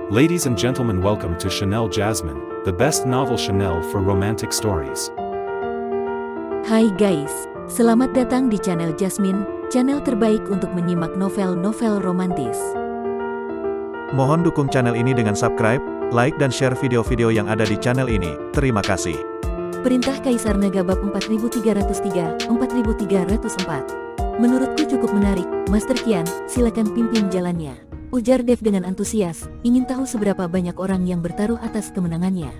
Ladies and gentlemen, welcome to Chanel Jasmine, the best novel Chanel for romantic stories. Hai guys, selamat datang di channel Jasmine, channel terbaik untuk menyimak novel-novel romantis. Mohon dukung channel ini dengan subscribe, like dan share video-video yang ada di channel ini. Terima kasih. Perintah Kaisar Naga bab 4303, 4304. Menurutku cukup menarik, Master Qian, silakan pimpin jalannya. Ujar Dev dengan antusias, ingin tahu seberapa banyak orang yang bertaruh atas kemenangannya.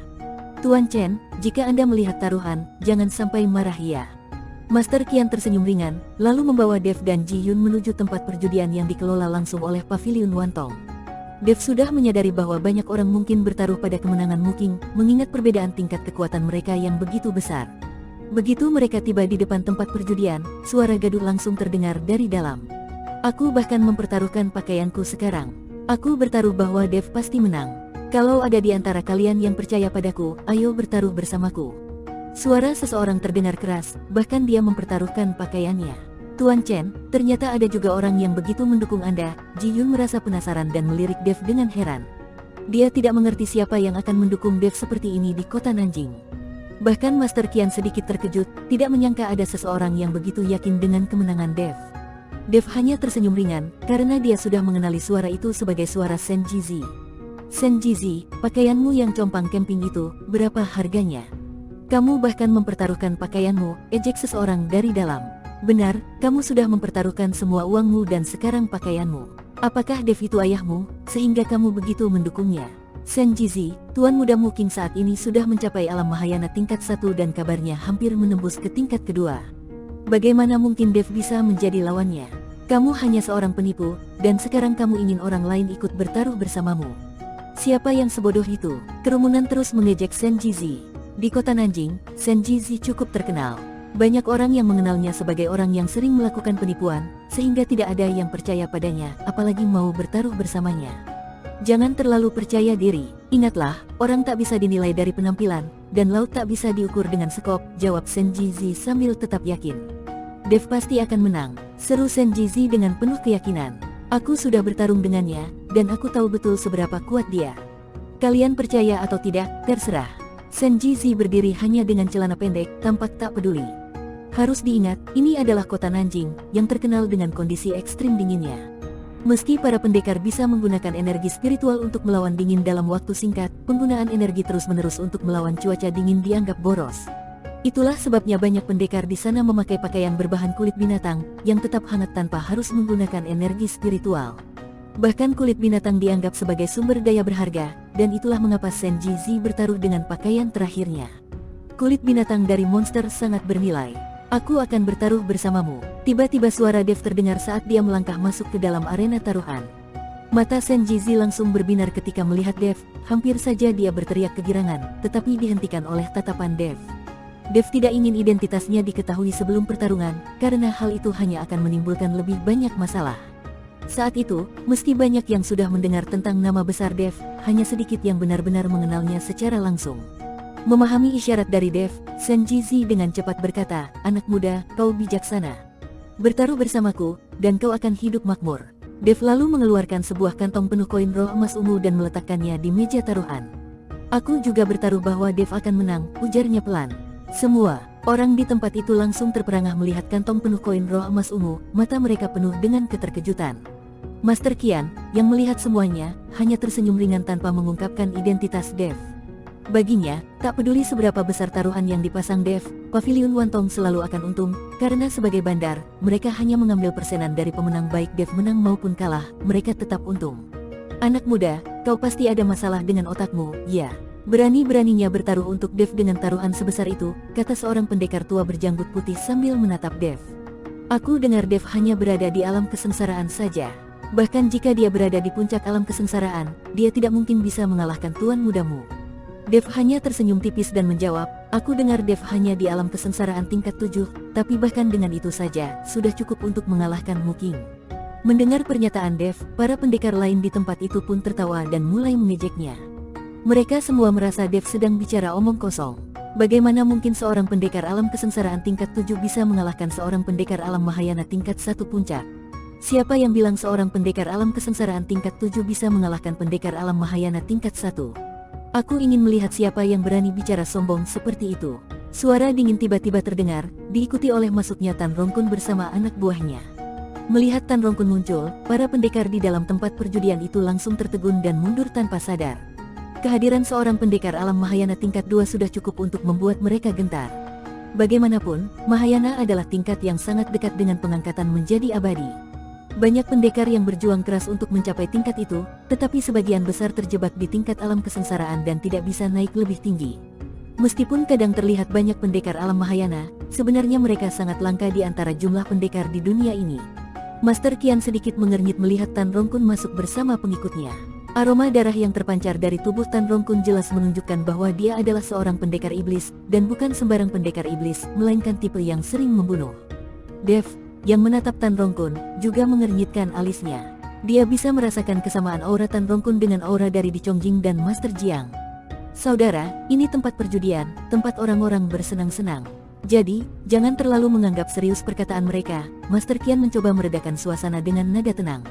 Tuan Chen, jika Anda melihat taruhan, jangan sampai marah ya. Master Qian tersenyum ringan, lalu membawa Dev dan Ji Yun menuju tempat perjudian yang dikelola langsung oleh Paviliun Wantong. Dev sudah menyadari bahwa banyak orang mungkin bertaruh pada kemenangan Muking, mengingat perbedaan tingkat kekuatan mereka yang begitu besar. Begitu mereka tiba di depan tempat perjudian, suara gaduh langsung terdengar dari dalam. Aku bahkan mempertaruhkan pakaianku sekarang. Aku bertaruh bahwa Dev pasti menang. Kalau ada di antara kalian yang percaya padaku, ayo bertaruh bersamaku. Suara seseorang terdengar keras, bahkan dia mempertaruhkan pakaiannya. Tuan Chen, ternyata ada juga orang yang begitu mendukung Anda. Ji Yun merasa penasaran dan melirik Dev dengan heran. Dia tidak mengerti siapa yang akan mendukung Dev seperti ini di kota Nanjing. Bahkan Master Qian sedikit terkejut, tidak menyangka ada seseorang yang begitu yakin dengan kemenangan Dev. Dev hanya tersenyum ringan, karena dia sudah mengenali suara itu sebagai suara Sen Jizi. Sen Jizi, pakaianmu yang compang camping itu, berapa harganya? Kamu bahkan mempertaruhkan pakaianmu, ejek seseorang dari dalam. Benar, kamu sudah mempertaruhkan semua uangmu dan sekarang pakaianmu. Apakah Dev itu ayahmu, sehingga kamu begitu mendukungnya? Sen Jizi, Tuan Muda Muking saat ini sudah mencapai alam Mahayana tingkat 1 dan kabarnya hampir menembus ke tingkat kedua. Bagaimana mungkin Dev bisa menjadi lawannya? Kamu hanya seorang penipu, dan sekarang kamu ingin orang lain ikut bertaruh bersamamu. Siapa yang sebodoh itu? Kerumunan terus mengejek Sen Jizi. Di kota Nanjing, Sen Jizi cukup terkenal. Banyak orang yang mengenalnya sebagai orang yang sering melakukan penipuan, sehingga tidak ada yang percaya padanya, apalagi mau bertaruh bersamanya. Jangan terlalu percaya diri. Ingatlah, orang tak bisa dinilai dari penampilan, dan laut tak bisa diukur dengan sekop, jawab Sen Jizi sambil tetap yakin. Dev pasti akan menang, seru Sen Jizi dengan penuh keyakinan. Aku sudah bertarung dengannya, dan aku tahu betul seberapa kuat dia. Kalian percaya atau tidak, terserah. Sen Jizi berdiri hanya dengan celana pendek, tampak tak peduli. Harus diingat, ini adalah kota Nanjing, yang terkenal dengan kondisi ekstrim dinginnya. Meski para pendekar bisa menggunakan energi spiritual untuk melawan dingin dalam waktu singkat, penggunaan energi terus-menerus untuk melawan cuaca dingin dianggap boros. Itulah sebabnya banyak pendekar di sana memakai pakaian berbahan kulit binatang, yang tetap hangat tanpa harus menggunakan energi spiritual. Bahkan kulit binatang dianggap sebagai sumber daya berharga, dan itulah mengapa Sen Jizi bertaruh dengan pakaian terakhirnya. Kulit binatang dari monster sangat bernilai. Aku akan bertaruh bersamamu. Tiba-tiba suara Dev terdengar saat dia melangkah masuk ke dalam arena taruhan. Mata Sen Jizi langsung berbinar ketika melihat Dev, hampir saja dia berteriak kegirangan, tetapi dihentikan oleh tatapan Dev. Dev tidak ingin identitasnya diketahui sebelum pertarungan, karena hal itu hanya akan menimbulkan lebih banyak masalah. Saat itu, meski banyak yang sudah mendengar tentang nama besar Dev, hanya sedikit yang benar-benar mengenalnya secara langsung. Memahami isyarat dari Dev, Sen Jizi dengan cepat berkata, "Anak muda, kau bijaksana. Bertaruh bersamaku, dan kau akan hidup makmur." Dev lalu mengeluarkan sebuah kantong penuh koin roh emas ungu dan meletakkannya di meja taruhan. "Aku juga bertaruh bahwa Dev akan menang," ujarnya pelan. Semua orang di tempat itu langsung terperangah melihat kantong penuh koin roh emas ungu, mata mereka penuh dengan keterkejutan. Master Qian, yang melihat semuanya, hanya tersenyum ringan tanpa mengungkapkan identitas Dev. Baginya, tak peduli seberapa besar taruhan yang dipasang Dev, Paviliun Wantong selalu akan untung, karena sebagai bandar, mereka hanya mengambil persenan dari pemenang baik Dev menang maupun kalah, mereka tetap untung. "Anak muda, kau pasti ada masalah dengan otakmu, ya. Berani-beraninya bertaruh untuk Dev dengan taruhan sebesar itu," kata seorang pendekar tua berjanggut putih sambil menatap Dev. "Aku dengar Dev hanya berada di alam kesengsaraan saja. Bahkan jika dia berada di puncak alam kesengsaraan, dia tidak mungkin bisa mengalahkan tuan mudamu." Dev hanya tersenyum tipis dan menjawab, "Aku dengar Dev hanya di alam kesengsaraan tingkat 7, tapi bahkan dengan itu saja, sudah cukup untuk mengalahkan Muking." Mendengar pernyataan Dev, para pendekar lain di tempat itu pun tertawa dan mulai mengejeknya. Mereka semua merasa Dev sedang bicara omong kosong. Bagaimana mungkin seorang pendekar alam kesengsaraan tingkat 7 bisa mengalahkan seorang pendekar alam Mahayana tingkat 1 puncak? Siapa yang bilang seorang pendekar alam kesengsaraan tingkat 7 bisa mengalahkan pendekar alam Mahayana tingkat 1? Aku ingin melihat siapa yang berani bicara sombong seperti itu. Suara dingin tiba-tiba terdengar, diikuti oleh masuknya Tan Rongkun bersama anak buahnya. Melihat Tan Rongkun muncul, para pendekar di dalam tempat perjudian itu langsung tertegun dan mundur tanpa sadar. Kehadiran seorang pendekar alam Mahayana tingkat 2 sudah cukup untuk membuat mereka gentar. Bagaimanapun, Mahayana adalah tingkat yang sangat dekat dengan pengangkatan menjadi abadi. Banyak pendekar yang berjuang keras untuk mencapai tingkat itu, tetapi sebagian besar terjebak di tingkat alam kesengsaraan dan tidak bisa naik lebih tinggi. Meskipun kadang terlihat banyak pendekar alam Mahayana, sebenarnya mereka sangat langka di antara jumlah pendekar di dunia ini. Master Qian sedikit mengernyit melihat Tan Rongkun masuk bersama pengikutnya. Aroma darah yang terpancar dari tubuh Tan Rongkun jelas menunjukkan bahwa dia adalah seorang pendekar iblis, dan bukan sembarang pendekar iblis, melainkan tipe yang sering membunuh. Dev, yang menatap Tan Rongkun, juga mengernyitkan alisnya. Dia bisa merasakan kesamaan aura Tan Rongkun dengan aura dari Di Chongjing dan Master Jiang. Saudara, ini tempat perjudian, tempat orang-orang bersenang-senang. Jadi, jangan terlalu menganggap serius perkataan mereka. Master Qian mencoba meredakan suasana dengan nada tenang.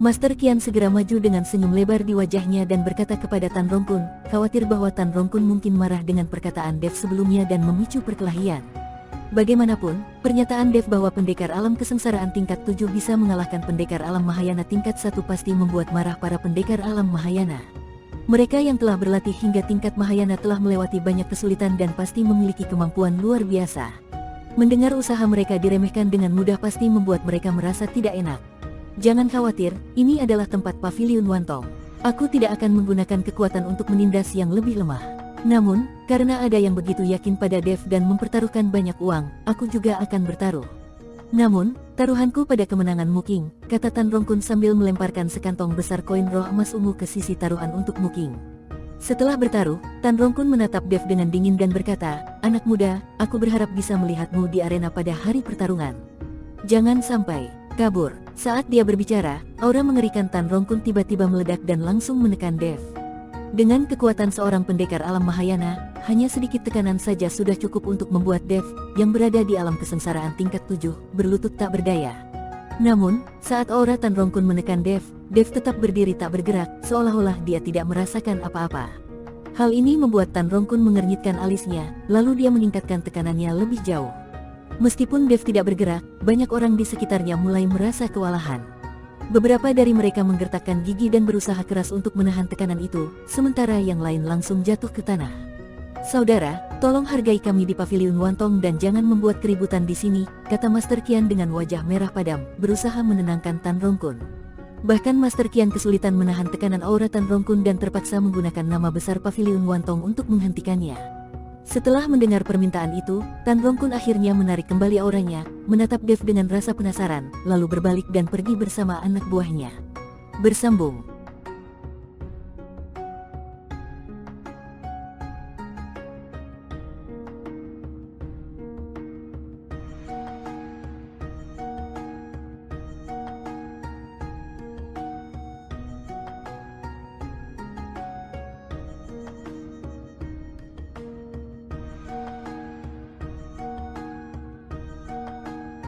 Master Qian segera maju dengan senyum lebar di wajahnya dan berkata kepada Tan Rongkun, khawatir bahwa Tan Rongkun mungkin marah dengan perkataan Dev sebelumnya dan memicu perkelahian. Bagaimanapun, pernyataan Dev bahwa pendekar alam kesengsaraan tingkat 7 bisa mengalahkan pendekar alam Mahayana tingkat 1 pasti membuat marah para pendekar alam Mahayana. Mereka yang telah berlatih hingga tingkat Mahayana telah melewati banyak kesulitan dan pasti memiliki kemampuan luar biasa. Mendengar usaha mereka diremehkan dengan mudah pasti membuat mereka merasa tidak enak. Jangan khawatir, ini adalah tempat Paviliun Wantong. Aku tidak akan menggunakan kekuatan untuk menindas yang lebih lemah. Namun, karena ada yang begitu yakin pada Dev dan mempertaruhkan banyak uang, aku juga akan bertaruh. Namun, taruhanku pada kemenangan Muking, kata Tan Rongkun sambil melemparkan sekantong besar koin roh emas ungu ke sisi taruhan untuk Muking. Setelah bertaruh, Tan Rongkun menatap Dev dengan dingin dan berkata, anak muda, aku berharap bisa melihatmu di arena pada hari pertarungan. Jangan sampai kabur. Saat dia berbicara, aura mengerikan Tan Rongkun tiba-tiba meledak dan langsung menekan Dev. Dengan kekuatan seorang pendekar alam Mahayana, hanya sedikit tekanan saja sudah cukup untuk membuat Dev, yang berada di alam kesengsaraan tingkat 7, berlutut tak berdaya. Namun, saat aura Tan Rongkun menekan Dev tetap berdiri tak bergerak, seolah-olah dia tidak merasakan apa-apa. Hal ini membuat Tan Rongkun mengernyitkan alisnya, lalu dia meningkatkan tekanannya lebih jauh. Meskipun Dev tidak bergerak, banyak orang di sekitarnya mulai merasa kewalahan. Beberapa dari mereka menggertakkan gigi dan berusaha keras untuk menahan tekanan itu, sementara yang lain langsung jatuh ke tanah. Saudara, tolong hargai kami di Paviliun Wantong dan jangan membuat keributan di sini, kata Master Qian dengan wajah merah padam, berusaha menenangkan Tan Rongkun. Bahkan Master Qian kesulitan menahan tekanan aura Tan Rongkun dan terpaksa menggunakan nama besar Paviliun Wantong untuk menghentikannya. Setelah mendengar permintaan itu, Tan Rongkun akhirnya menarik kembali auranya, menatap Dev dengan rasa penasaran, lalu berbalik dan pergi bersama anak buahnya. Bersambung.